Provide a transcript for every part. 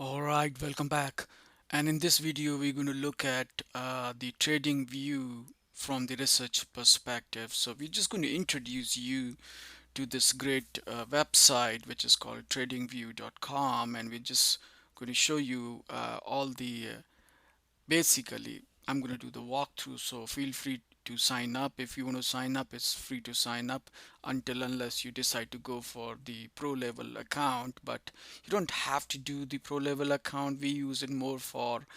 All right, welcome back. And in this video, we're going to look at the trading view from the research perspective. So we're just going to introduce you to this great website, which is called tradingview.com. And we're just going to show you all the basically, I'm going to do the walkthrough, so feel free to sign up. If you want to sign up, it's free to sign up until unless you decide to go for the pro level account. But you don't have to do the pro level account. We use it more for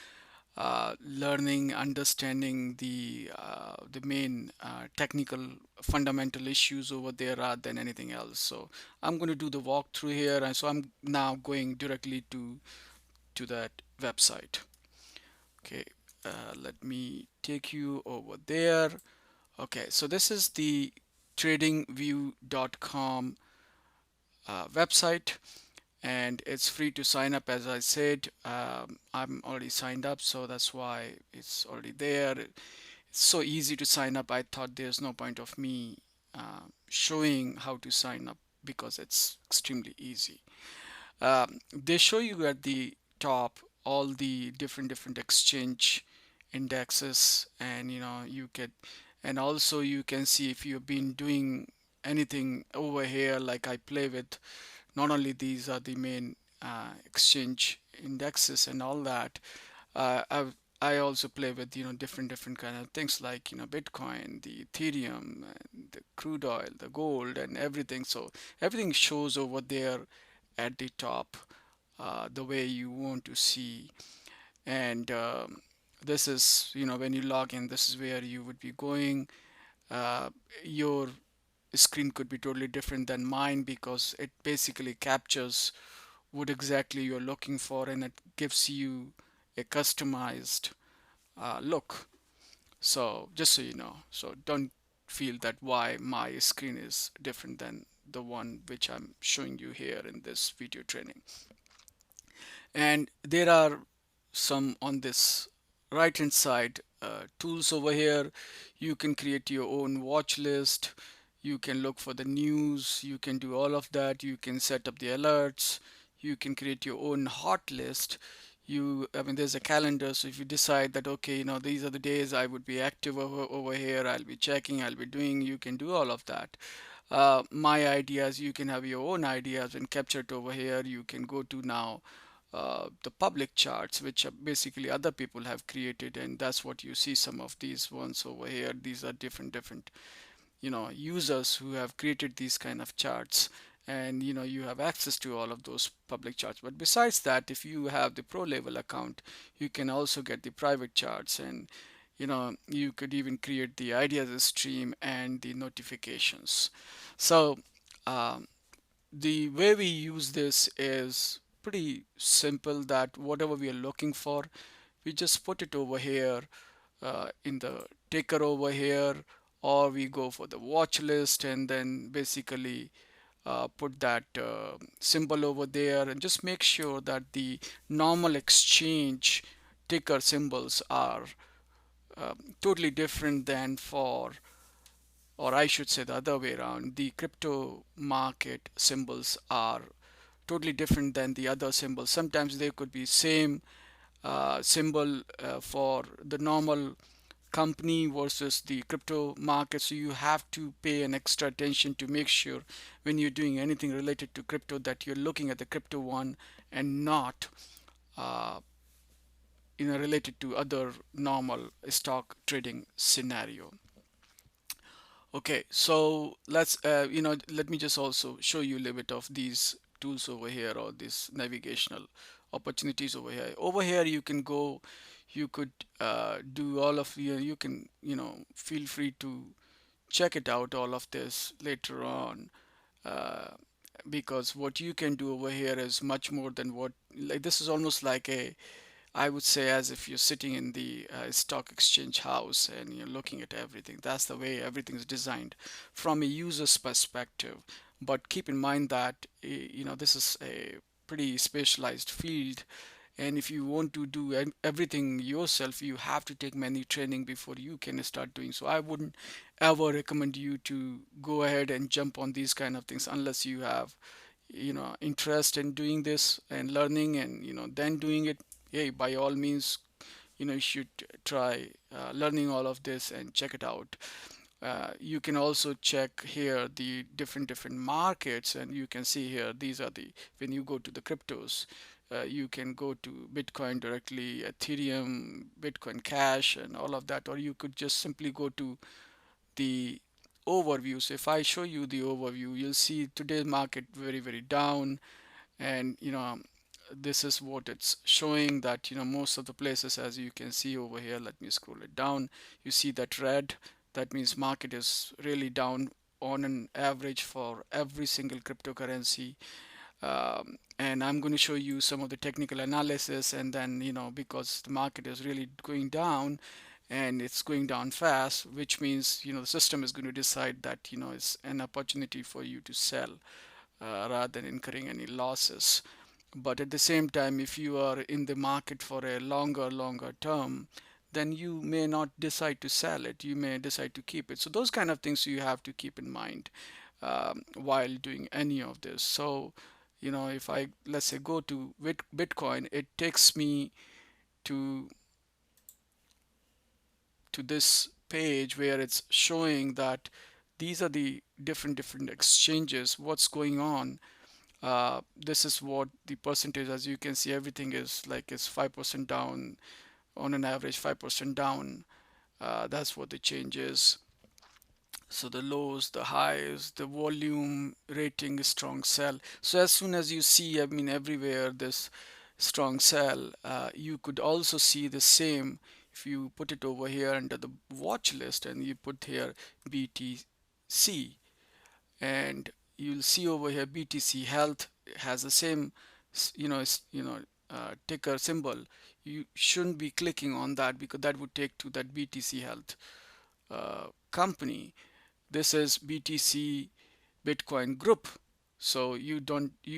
learning, understanding the main technical fundamental issues over there rather than anything else. So I'm going to do the walkthrough here, and so I'm now going directly to that website. Okay, let me take you over there. Okay, so this is the tradingview.com website, and it's free to sign up. As I said, I'm already signed up, so that's why it's already there. It's so easy to sign up. I thought there's no point of me showing how to sign up because it's extremely easy. They show you at the top all the different exchange indexes, and you can, and also you can see if you've been doing anything over here. Like I play with, not only these are the main exchange indexes and all that. I also play with different kind of things like Bitcoin, the Ethereum, and the crude oil, the gold, and everything. So everything shows over there at the top, the way you want to see. And this is, when you log in, this is where you would be going. Your screen could be totally different than mine because it basically captures what exactly you're looking for, and it gives you a customized look. So just so you know, so don't feel that why my screen is different than the one which I'm showing you here in this video training. And there are some on this right hand side tools over here. You can create your own watch list, you can look for the news, you can do all of that, you can set up the alerts, you can create your own hot list. I mean, there's a calendar, so if you decide that, okay, these are the days I would be active over here, I'll be checking, I'll be doing, you can do all of that. My ideas, you can have your own ideas and capture it over here. You can go to now the public charts, which are basically other people have created, and that's what you see. Some of these ones over here, these are different users who have created these kind of charts, and you have access to all of those public charts. But besides that, if you have the pro level account, you can also get the private charts, and you could even create the ideas stream and the notifications. So um, the way we use this is pretty simple, that whatever we are looking for, we just put it over here in the ticker over here, or we go for the watch list and then basically put that symbol over there, and just make sure that the normal exchange ticker symbols are totally different than for, or I should say the other way around, the crypto market symbols are totally different than the other symbols. Sometimes they could be same symbol for the normal company versus the crypto market. So you have to pay an extra attention to make sure when you're doing anything related to crypto that you're looking at the crypto one and not uh, related to other normal stock trading scenario. Okay, so let me just also show you a little bit of these tools over here, or these navigational opportunities over here. Over here, you can go, you could do all of you can, feel free to check it out, all of this later on, uh, because what you can do over here is much more than what, like, this is almost like a, I would say, as if you're sitting in the stock exchange house and you're looking at everything. That's the way everything's designed from a user's perspective. But keep in mind that this is a pretty specialized field, and if you want to do everything yourself, you have to take many training before you can start doing so. I wouldn't ever recommend you to go ahead and jump on these kind of things unless you have interest in doing this and learning and then doing it, hey, by all means, you should try learning all of this and check it out. You can also check here the different markets, and you can see here these are the, when you go to the cryptos, you can go to Bitcoin directly, Ethereum, Bitcoin Cash, and all of that, or you could just simply go to the overview. So if I show you the overview, you'll see today's market very down, and this is what it's showing, that most of the places, as you can see over here, let me scroll it down, you see that red, that means market is really down on an average for every single cryptocurrency. And I'm going to show you some of the technical analysis, and then because the market is really going down and it's going down fast, which means the system is going to decide that it's an opportunity for you to sell rather than incurring any losses. But at the same time, if you are in the market for a longer term, then you may not decide to sell it. You may decide to keep it. So those kind of things you have to keep in mind while doing any of this. So, if I, let's say, go to Bitcoin, it takes me to this page where it's showing that these are the different exchanges, what's going on. This is what the percentage, as you can see, everything is like it's 5% down on an average, 5% down. That's what the change is. So the lows, the highs, the volume rating, strong sell. So as soon as you see, I mean, everywhere this strong sell, you could also see the same if you put it over here under the watch list and you put here BTC, and you'll see over here BTC Health has the same ticker symbol. You shouldn't be clicking on that because that would take to that BTC Health company. This is BTC Bitcoin Group, so you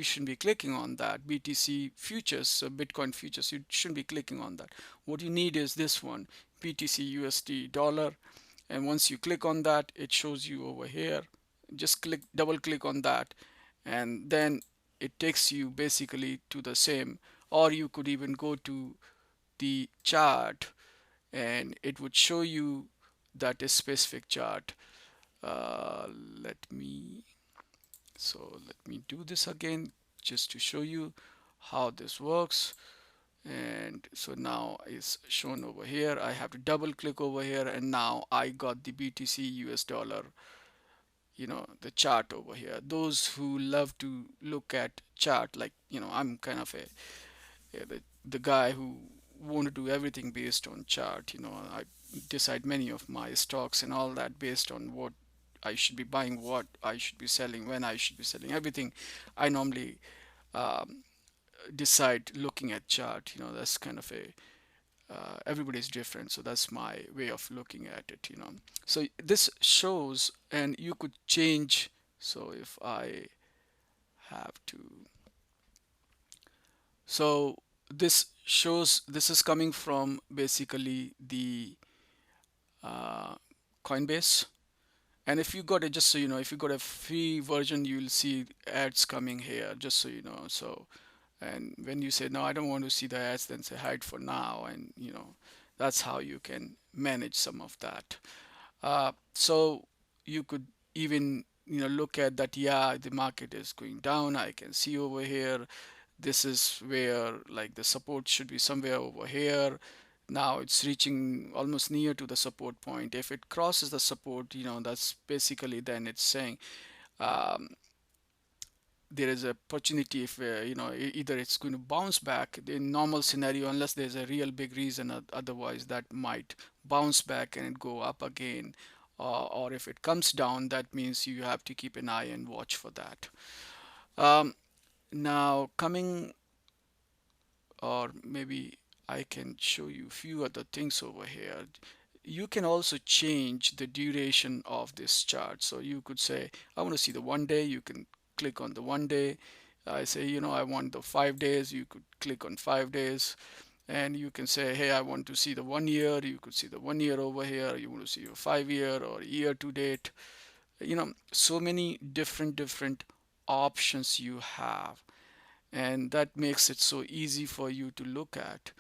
shouldn't be clicking on that. BTC futures, so Bitcoin futures, you shouldn't be clicking on that. What you need is this one, BTC USD dollar, and once you click on that, it shows you over here. Just double click on that, and then it takes you basically to the same. Or you could even go to the chart, and it would show you that a specific chart. uh, let me let me do this again just to show you how this works. And so now it's shown over here. I have to double click over here, and now I got the BTC US dollar, the chart over here. Those who love to look at chart, like I'm kind of the guy who want to do everything based on chart. I decide many of my stocks and all that based on what I should be buying, what I should be selling, when I should be selling, everything. I normally um, decide looking at chart. That's kind of a everybody's different, so that's my way of looking at it. So this shows, and you could change. So if I have to, so this shows, this is coming from basically the uh, Coinbase. And if you got it, just so you know, if you got a free version, you'll see ads coming here, just so you know. So, and when you say, no, I don't want to see the ads, then say hide for now. And, that's how you can manage some of that. So you could even, look at that, yeah, the market is going down. I can see over here, this is where like the support should be somewhere over here. Now it's reaching almost near to the support point. If it crosses the support, that's basically, then it's saying um, there is a opportunity. If either it's going to bounce back in normal scenario, unless there's a real big reason, otherwise that might bounce back and it go up again. Or if it comes down, that means you have to keep an eye and watch for that. um, Now coming, or maybe I can show you a few other things over here. You can also change the duration of this chart. So you could say, I want to see the 1 day. You can click on the 1 day. I say, I want the 5 days. You could click on 5 days. And you can say, hey, I want to see the 1 year. You could see the 1 year over here. You want to see a 5 year or year to date. So many different options you have, and that makes it so easy for you to look at.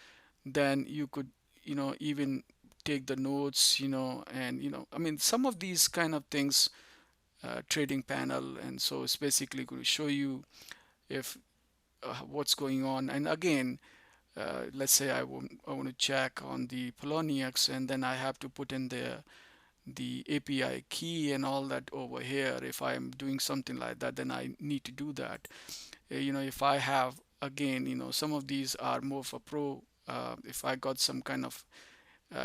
Then you could, even take the notes, and I mean, some of these kind of things, trading panel, and so it's basically going to show you if what's going on. And again, let's say I want to check on the Poloniex, and then I have to put in the API key and all that over here. If I'm doing something like that, then I need to do that. If I have, again, some of these are more for pro. If I got some kind of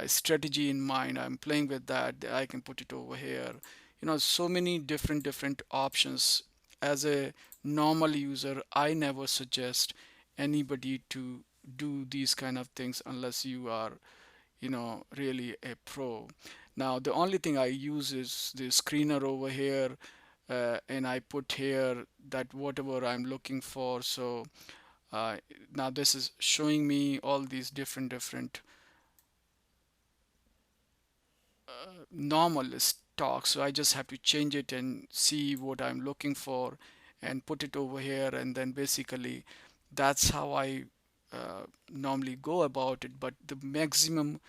strategy in mind, I'm playing with that, I can put it over here. So many different options. As a normal user, I never suggest anybody to do these kind of things unless you are, really a pro. Now, the only thing I use is the screener over here, and I put here that whatever I'm looking for. So uh, now this is showing me all these different normal stocks. So I just have to change it and see what I'm looking for and put it over here. And then basically that's how I normally go about it. But the maximum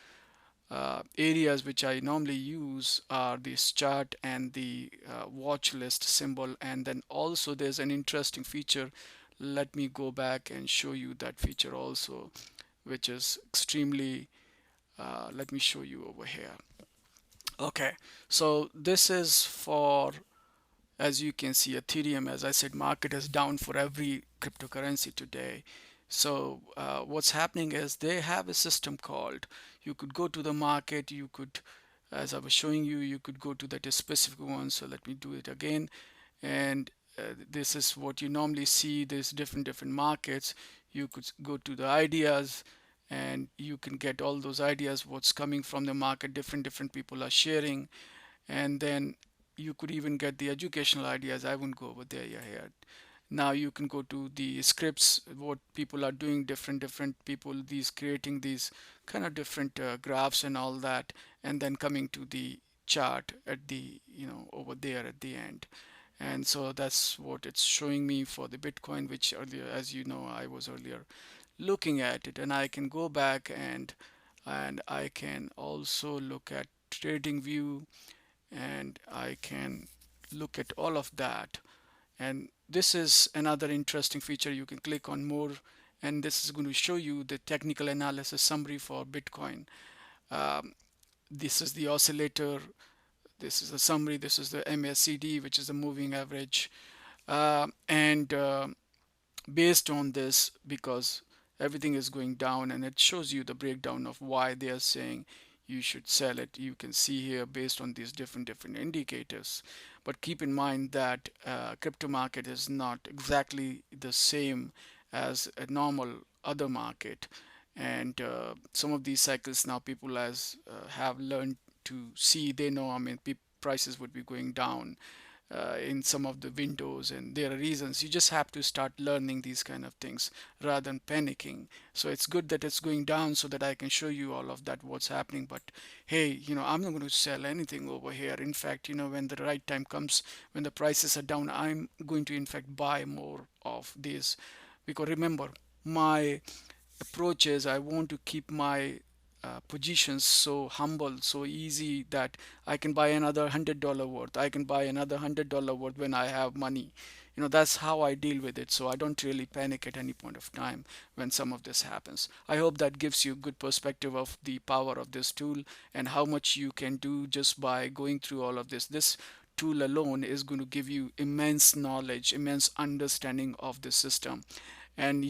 areas which I normally use are this chart and the watch list symbol. And then also there's an interesting feature. Let me go back and show you that feature also, which is extremely, let me show you over here. Okay, so this is for, as you can see, Ethereum. As I said, market is down for every cryptocurrency today. So what's happening is they have a system called, you could go to the market, you could, as I was showing you, you could go to that specific one. So let me do it again. And this is what you normally see. There's different markets. You could go to the ideas, and you can get all those ideas, what's coming from the market, different people are sharing. And then you could even get the educational ideas. I won't go over there yet. Now you can go to the scripts, what people are doing, different people, these creating these kind of different graphs and all that, and then coming to the chart at the, over there at the end. And so that's what it's showing me for the Bitcoin, which earlier, as you know, I was earlier looking at it. And I can go back and I can also look at trading view, and I can look at all of that. And this is another interesting feature. You can click on more, and this is going to show you the technical analysis summary for Bitcoin. um, this is the oscillator, this is the summary, this is the MACD, which is the moving average. And based on this, because everything is going down, and it shows you the breakdown of why they are saying you should sell it. You can see here based on these different indicators. But keep in mind that crypto market is not exactly the same as a normal other market. And some of these cycles now people as have learned to see, they know, I mean, prices would be going down in some of the windows, and there are reasons. You just have to start learning these kind of things rather than panicking. So it's good that it's going down so that I can show you all of that what's happening. But hey, I'm not going to sell anything over here. In fact, when the right time comes, when the prices are down, I'm going to in fact buy more of these. Because remember, my approach is I want to keep my positions so humble, so easy, that I can buy another $100 worth. I can buy another $100 worth when I have money. That's how I deal with it. So I don't really panic at any point of time when some of this happens. I hope that gives you a good perspective of the power of this tool and how much you can do just by going through all of this. This tool alone is going to give you immense knowledge, immense understanding of the system. And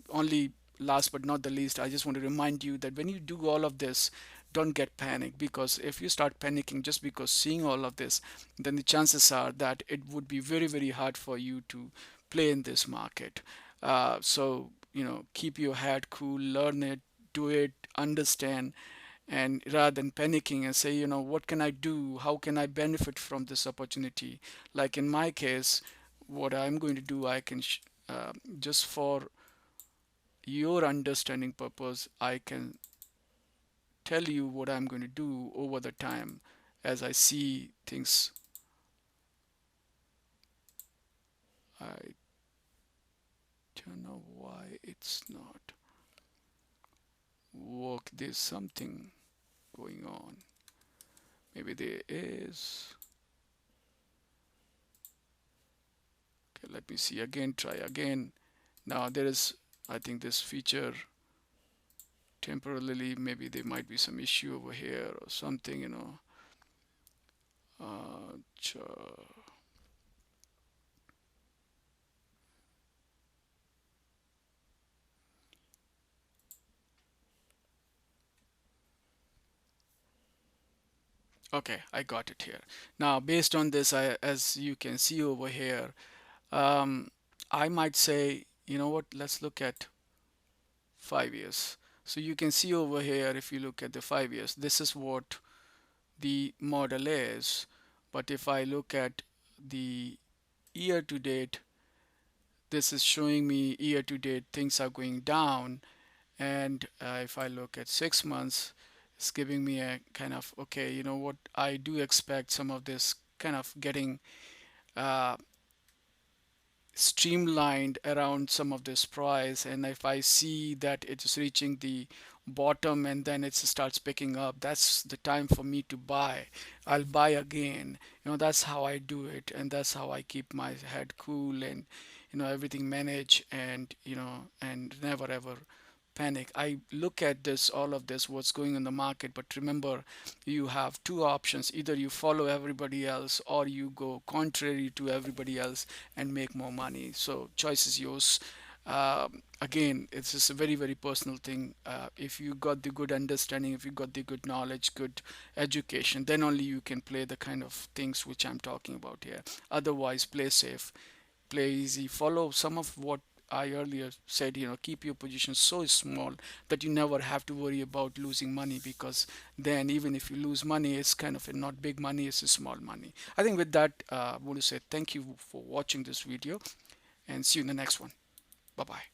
only last but not the least, I just want to remind you that when you do all of this, don't get panicked, because if you start panicking just because seeing all of this, then the chances are that it would be very hard for you to play in this market. So keep your head cool, learn it, do it, understand, and rather than panicking and say, what can I do, how can I benefit from this opportunity. Like in my case, what I'm going to do, I can just for your understanding purpose, I can tell you what I'm going to do over the time as I see things I don't know why it's not work. There's something going on. Maybe there is. Okay, let me see again, try again. Now there is, I think this feature temporarily, maybe there might be some issue over here or something, you know. Uh, okay, I got it here. Now, based on this, as you can see over here, um, I might say, you know what, let's look at 5 years. So you can see over here, if you look at the 5 years, this is what the model is. But if I look at the year to date, this is showing me year to date things are going down. And if I look at 6 months, it's giving me a kind of, okay, you know what, I do expect some of this kind of getting uh, streamlined around some of this price. And if I see that it is reaching the bottom and then it starts picking up, that's the time for me to buy. I'll buy again. You know, that's how I do it, and that's how I keep my head cool and, you know, everything managed, and, you know, and never ever panic. I look at this, all of this, what's going on the market. But remember, you have two options: either you follow everybody else or you go contrary to everybody else and make more money. So choice is yours. Again, it's just a very, very personal thing. If you got the good understanding, if you got the good knowledge, good education, then only you can play the kind of things which I'm talking about here. Otherwise, play safe, play easy, follow some of what I earlier said, you know, keep your position so small that you never have to worry about losing money, because then even if you lose money, it's kind of a not big money, it's a small money. I think with that, I want to say thank you for watching this video and see you in the next one. Bye bye.